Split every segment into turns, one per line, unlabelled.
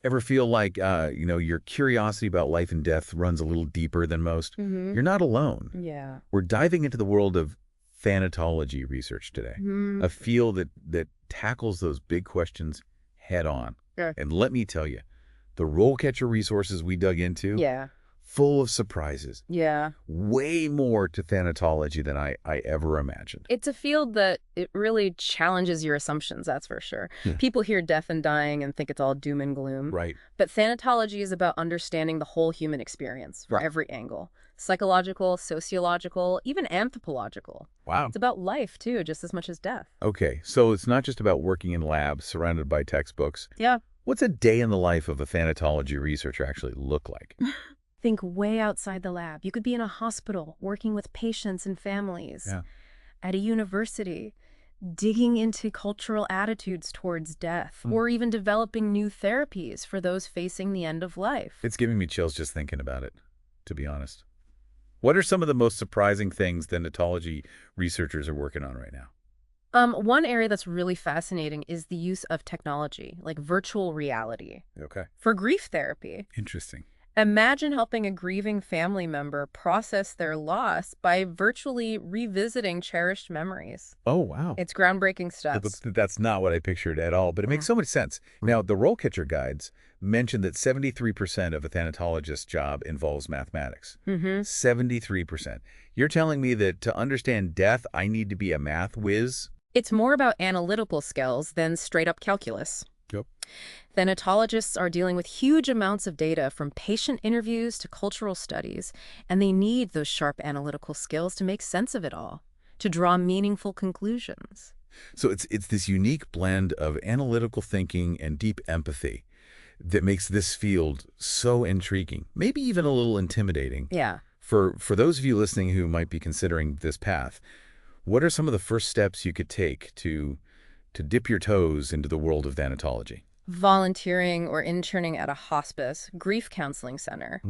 Ever feel like, your curiosity about life and death runs a little deeper than most?
Mm-hmm.
You're not alone.
Yeah.
We're diving into the world of thanatology research today,
Mm-hmm.
a field that tackles those big questions head on.
Yeah.
And let me tell you, the RoleCatcher resources we dug into,
Yeah.
full of surprises,
Yeah.
way more to thanatology than I ever imagined.
It's a field that it really challenges your assumptions, that's for sure.
Yeah.
People hear death and dying and think it's all doom and gloom.
Right.
But thanatology is about understanding the whole human experience from
Right.
every angle. Psychological, sociological, even anthropological.
Wow.
It's about life, too, just as much as death.
Okay, so it's not just about working in labs surrounded by textbooks.
Yeah.
What's a day in the life of a thanatology researcher actually look like?
Think way outside the lab. You could be in a hospital, working with patients and families.
Yeah.
At a university, digging into cultural attitudes towards death, or even developing new therapies for those facing the end of life.
It's giving me chills just thinking about it, to be honest. What are some of the most surprising things thanatology researchers are working on right now?
One area that's really fascinating is the use of technology, like virtual reality,
Okay.
for grief therapy.
Interesting.
Imagine helping a grieving family member process their loss by virtually revisiting cherished memories.
Oh, wow.
It's groundbreaking stuff.
That's not what I pictured at all, but it makes so much sense. Now, the RoleCatcher guides mention that 73% of a thanatologist's job involves mathematics. 73%. You're telling me that to understand death, I need to be a math whiz?
It's more about analytical skills than straight-up calculus.
Yep.
Thanatologists are dealing with huge amounts of data from patient interviews to cultural studies, and they need those sharp analytical skills to make sense of it all, to draw meaningful conclusions.
So it's this unique blend of analytical thinking and deep empathy that makes this field so intriguing, maybe even a little intimidating.
Yeah.
For those of you listening who might be considering this path, what are some of the first steps you could take to dip your toes into the world of thanatology?
Volunteering or interning at a hospice, grief counseling center,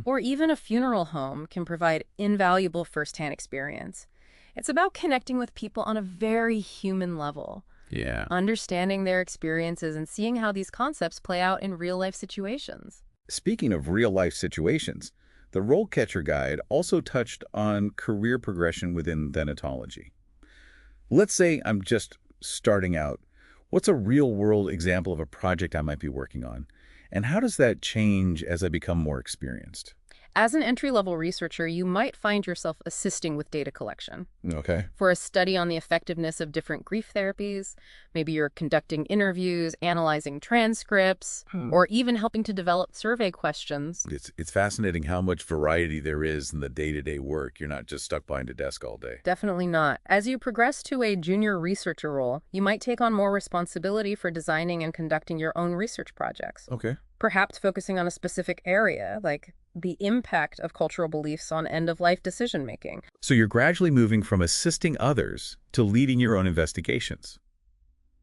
or even a funeral home can provide invaluable firsthand experience. It's about connecting with people on a very human level,
Yeah.
understanding their experiences and seeing how these concepts play out in real-life situations.
Speaking of real-life situations, the RoleCatcher Guide also touched on career progression within thanatology. Let's say I'm just starting out. What's a real-world example of a project I might be working on? And how does that change as I become more experienced?
As an entry-level researcher, you might find yourself assisting with data collection.
Okay.
For a study on the effectiveness of different grief therapies, maybe you're conducting interviews, analyzing transcripts, or even helping to develop survey questions.
It's fascinating how much variety there is in the day-to-day work. You're not just stuck behind a desk all day.
Definitely not. As you progress to a junior researcher role, you might take on more responsibility for designing and conducting your own research projects.
Okay.
Perhaps focusing on a specific area, like the impact of cultural beliefs on end-of-life decision-making.
So you're gradually moving from assisting others to leading your own investigations,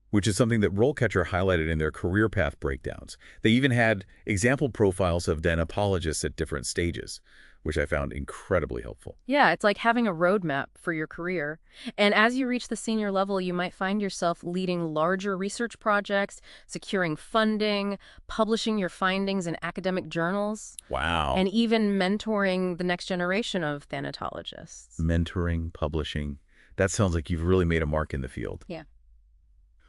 which is something that RoleCatcher highlighted in their career path breakdowns. They even had example profiles of thanatologists at different stages, which I found incredibly helpful.
Yeah, it's like having a roadmap for your career. And as you reach the senior level, you might find yourself leading larger research projects, securing funding, publishing your findings in academic journals,
Wow.
and even mentoring the next generation of thanatologists.
Mentoring, publishing. That sounds like you've really made a mark in the field.
Yeah.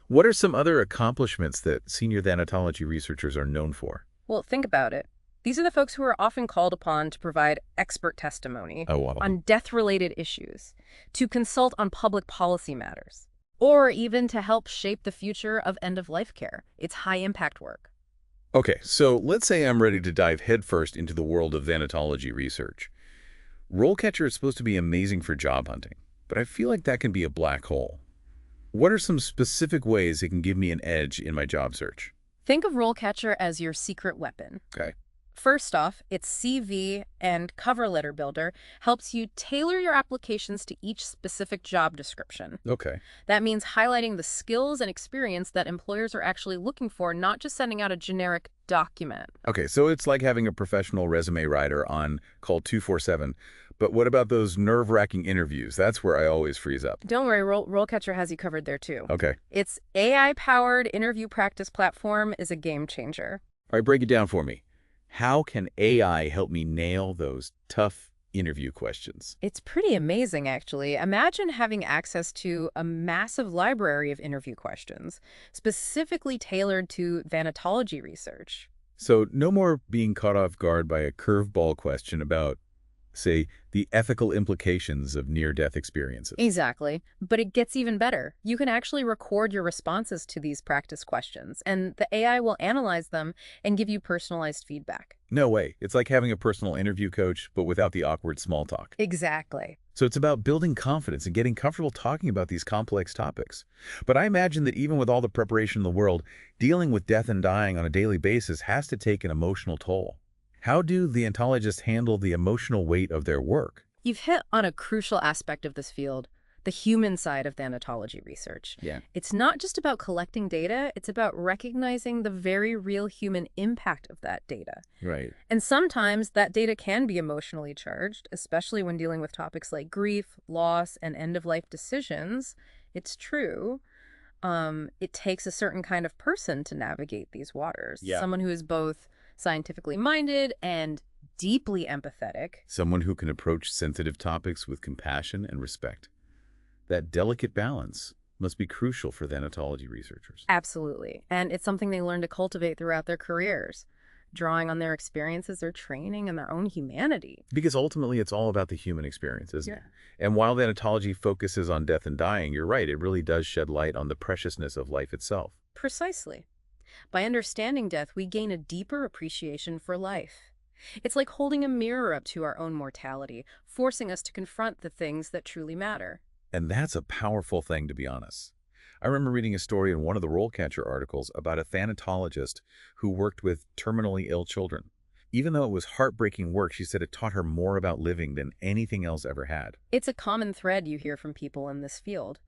What are some other accomplishments that senior thanatology researchers are known for?
Well, think about it. These are the folks who are often called upon to provide expert testimony on death-related issues, to consult on public policy matters, or even to help shape the future of end-of-life care. It's high-impact work.
Okay, so let's say I'm ready to dive headfirst into the world of thanatology research. RoleCatcher is supposed to be amazing for job hunting, but I feel like that can be a black hole. What are some specific ways it can give me an edge in my job search?
Think of RoleCatcher as your secret weapon.
Okay.
First off, its CV and cover letter builder helps you tailor your applications to each specific job description.
Okay.
That means highlighting the skills and experience that employers are actually looking for, not just sending out a generic document.
Okay, so it's like having a professional resume writer on call 247. But what about those nerve-wracking interviews? That's where I always freeze up.
Don't worry, RoleCatcher has you covered there too.
Okay.
Its AI-powered interview practice platform is a game changer.
All right, break it down for me. How can AI help me nail those tough interview questions?
It's pretty amazing, actually. Imagine having access to a massive library of interview questions, specifically tailored to thanatology research.
So no more being caught off guard by a curveball question about, say, the ethical implications of near-death experiences.
Exactly. But it gets even better. You can actually record your responses to these practice questions, and the AI will analyze them and give you personalized feedback.
No way. It's like having a personal interview coach, but without the awkward small talk.
Exactly.
So it's about building confidence and getting comfortable talking about these complex topics. But I imagine that even with all the preparation in the world, dealing with death and dying on a daily basis has to take an emotional toll. How do the ontologists handle the emotional weight of their work?
You've hit on a crucial aspect of this field, the human side of thanatology research.
Yeah.
It's not just about collecting data, it's about recognizing the very real human impact of that data.
Right.
And sometimes that data can be emotionally charged, especially when dealing with topics like grief, loss, and end-of-life decisions. It's true. It takes a certain kind of person to navigate these waters.
Yeah.
Someone who is both scientifically minded and deeply empathetic.
Someone who can approach sensitive topics with compassion and respect. That delicate balance must be crucial for thanatology researchers.
Absolutely. And it's something they learn to cultivate throughout their careers, drawing on their experiences, their training, and their own humanity.
Because ultimately, it's all about the human experience, isn't it?
Yeah.
And while thanatology focuses on death and dying, you're right, it really does shed light on the preciousness of life itself.
Precisely. By understanding death, we gain a deeper appreciation for life. It's like holding a mirror up to our own mortality, forcing us to confront the things that truly matter.
And that's a powerful thing, to be honest. I remember reading a story in one of the RoleCatcher articles about a thanatologist who worked with terminally ill children. Even though it was heartbreaking work, she said it taught her more about living than anything else ever had.
It's a common thread you hear from people in this field.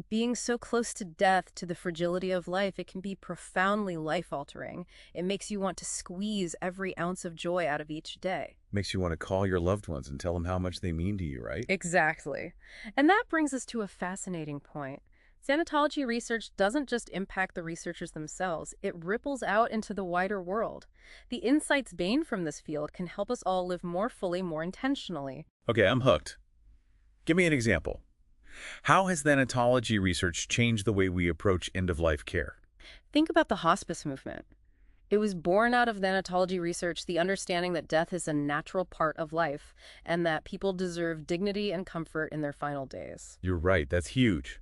Being so close to death, to the fragility of life, it can be profoundly life-altering. It makes you want to squeeze every ounce of joy out of each day.
Makes you want to call your loved ones and tell them how much they mean to you, right?
Exactly. And that brings us to a fascinating point. Thanatology research doesn't just impact the researchers themselves, it ripples out into the wider world. The insights gained from this field can help us all live more fully, more intentionally.
Okay, I'm hooked. Give me an example. How has thanatology research changed the way we approach end-of-life care?
Think about the hospice movement. It was born out of thanatology research, the understanding that death is a natural part of life and that people deserve dignity and comfort in their final days.
You're right, that's huge.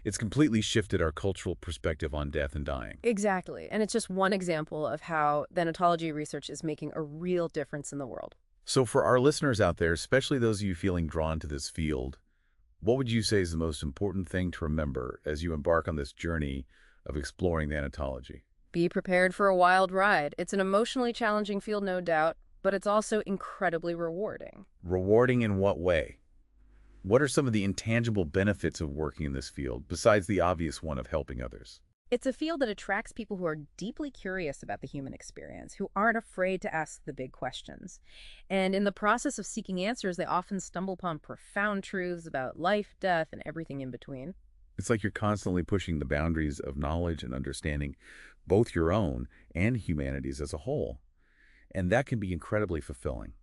It's completely shifted our cultural perspective on death and dying.
Exactly. And it's just one example of how thanatology research is making a real difference in the world.
So for our listeners out there, especially those of you feeling drawn to this field, what would you say is the most important thing to remember as you embark on this journey of exploring thanatology?
Be prepared for a wild ride. It's an emotionally challenging field, no doubt, but it's also incredibly rewarding.
Rewarding in what way? What are some of the intangible benefits of working in this field, besides the obvious one of helping others?
It's a field that attracts people who are deeply curious about the human experience, who aren't afraid to ask the big questions. And in the process of seeking answers, they often stumble upon profound truths about life, death, and everything in between.
It's like you're constantly pushing the boundaries of knowledge and understanding, both your own and humanity's as a whole. And that can be incredibly fulfilling.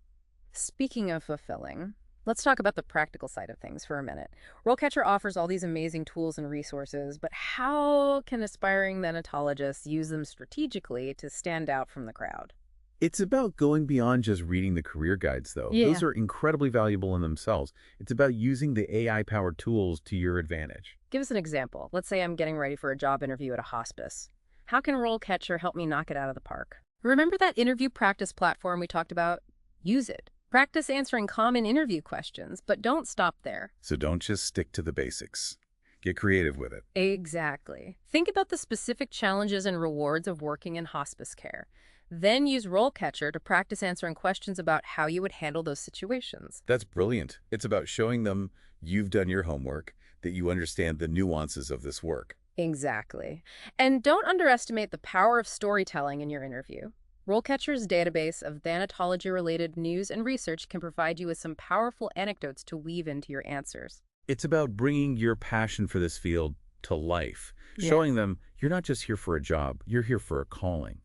Speaking of fulfilling, let's talk about the practical side of things for a minute. RoleCatcher offers all these amazing tools and resources, but how can aspiring thanatologists use them strategically to stand out from the crowd?
It's about going beyond just reading the career guides, though.
Yeah.
Those are incredibly valuable in themselves. It's about using the AI-powered tools to your advantage.
Give us an example. Let's say I'm getting ready for a job interview at a hospice. How can RoleCatcher help me knock it out of the park? Remember that interview practice platform we talked about? Use it. Practice answering common interview questions, but don't stop there.
So don't just stick to the basics. Get creative with it.
Exactly. Think about the specific challenges and rewards of working in hospice care. Then use RoleCatcher to practice answering questions about how you would handle those situations.
That's brilliant. It's about showing them you've done your homework, that you understand the nuances of this work.
Exactly. And don't underestimate the power of storytelling in your interview. RoleCatcher's database of thanatology-related news and research can provide you with some powerful anecdotes to weave into your answers.
It's about bringing your passion for this field to life, showing them you're not just here for a job, you're here for a calling.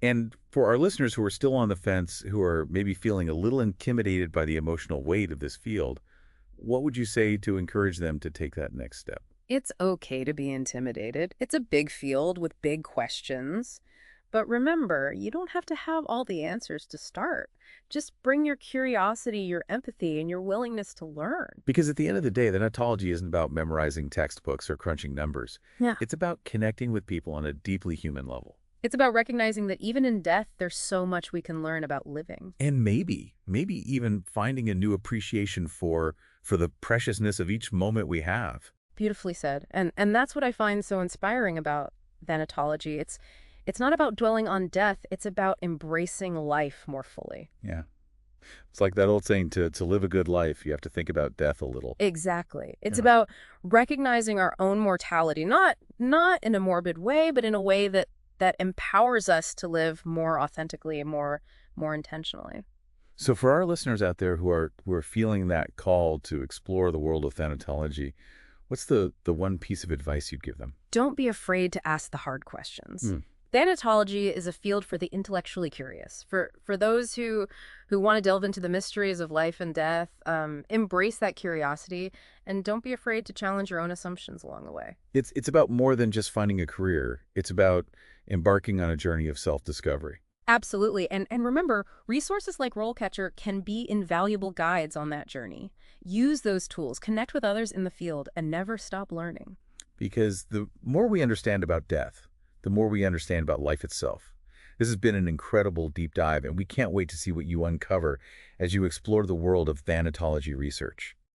And for our listeners who are still on the fence, who are maybe feeling a little intimidated by the emotional weight of this field, what would you say to encourage them to take that next step?
It's okay to be intimidated. It's a big field with big questions. But remember, you don't have to have all the answers to start. Just bring your curiosity, your empathy, and your willingness to learn.
Because at the end of the day, the thanatology isn't about memorizing textbooks or crunching numbers.
Yeah.
It's about connecting with people on a deeply human level.
It's about recognizing that even in death, there's so much we can learn about living.
And maybe even finding a new appreciation for the preciousness of each moment we have.
Beautifully said. And that's what I find so inspiring about thanatology. It's not about dwelling on death. It's about embracing life more fully.
Yeah. It's like that old saying, to live a good life, you have to think about death a little.
Exactly. It's
Yeah.
about recognizing our own mortality, not in a morbid way, but in a way that empowers us to live more authentically and more intentionally.
So for our listeners out there who are feeling that call to explore the world of thanatology, what's the one piece of advice you'd give them?
Don't be afraid to ask the hard questions.
Hmm.
Thanatology is a field for the intellectually curious, for those who want to delve into the mysteries of life and death. Embrace that curiosity, and don't be afraid to challenge your own assumptions along the way.
It's about more than just finding a career. It's about embarking on a journey of self-discovery.
Absolutely. And remember, resources like RoleCatcher can be invaluable guides on that journey. Use those tools, connect with others in the field, and never stop learning.
Because the more we understand about death, the more we understand about life itself. This has been an incredible deep dive, and we can't wait to see what you uncover as you explore the world of thanatology research.